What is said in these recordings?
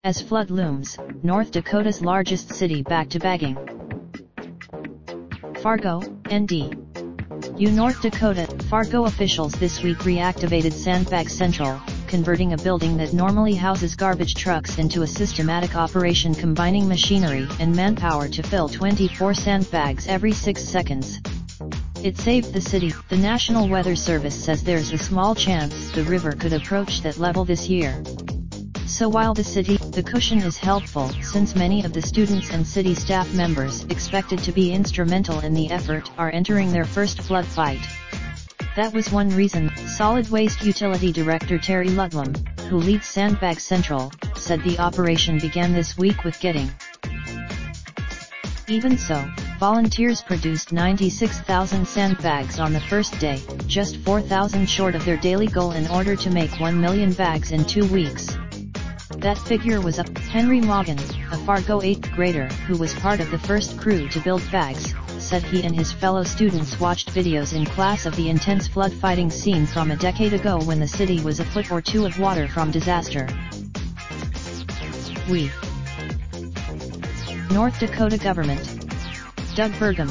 As flood looms, North Dakota's largest city back to bagging. Fargo, ND. North Dakota, Fargo officials this week reactivated Sandbag Central, converting a building that normally houses garbage trucks into a systematic operation combining machinery and manpower to fill 24 sandbags every 6 seconds. It saved the city. The National Weather Service says there's a small chance the river could approach that level this year. So while the cushion is helpful since many of the students and city staff members expected to be instrumental in the effort are entering their first flood fight. That was one reason, Solid Waste Utility Director Terry Ludlam, who leads Sandbag Central, said the operation began this week with getting. Even so, volunteers produced 96,000 sandbags on the first day, just 4,000 short of their daily goal in order to make 1 million bags in 2 weeks. That figure was up. Henry Morgan, a Fargo 8th grader who was part of the first crew to build bags, said he and his fellow students watched videos in class of the intense flood fighting scene from a decade ago when the city was a foot or two of water from disaster. North Dakota government. Doug Burgum,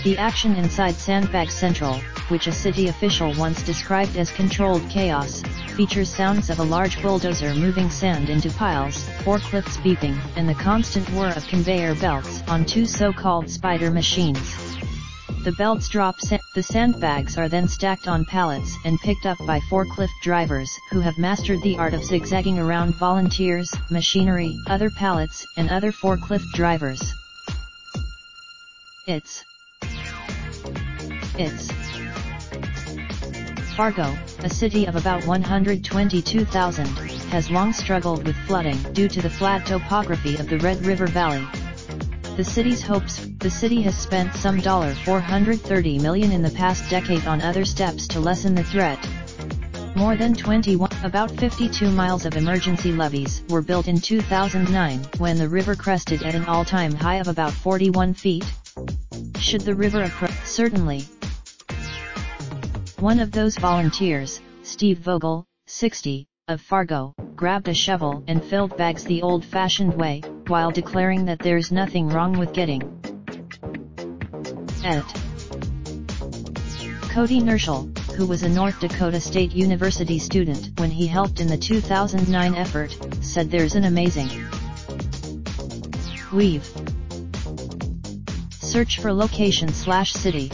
The action inside Sandbag Central, which a city official once described as controlled chaos, features sounds of a large bulldozer moving sand into piles, forklifts beeping, and the constant whir of conveyor belts on 2 so-called spider machines. The belts drop the sandbags are then stacked on pallets and picked up by forklift drivers who have mastered the art of zigzagging around volunteers, machinery, other pallets, and other forklift drivers. It's Fargo, a city of about 122,000, has long struggled with flooding due to the flat topography of the Red River Valley. The city has spent some $430 million in the past decade on other steps to lessen the threat. More than about 52 miles of emergency levees were built in 2009 when the river crested at an all-time high of about 41 feet. Should the river approach? Certainly. One of those volunteers, Steve Vogel, 60, of Fargo, grabbed a shovel and filled bags the old-fashioned way, while declaring that there's nothing wrong with getting it. Cody Nerschel, who was a North Dakota State University student when he helped in the 2009 effort, said there's an amazing search for location/city.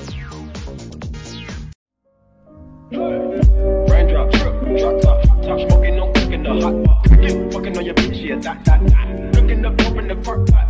Raindrop, truck top smoking, no cooking the hot pot. Fucking on your bitch, yeah, that. Looking up, open the park pot.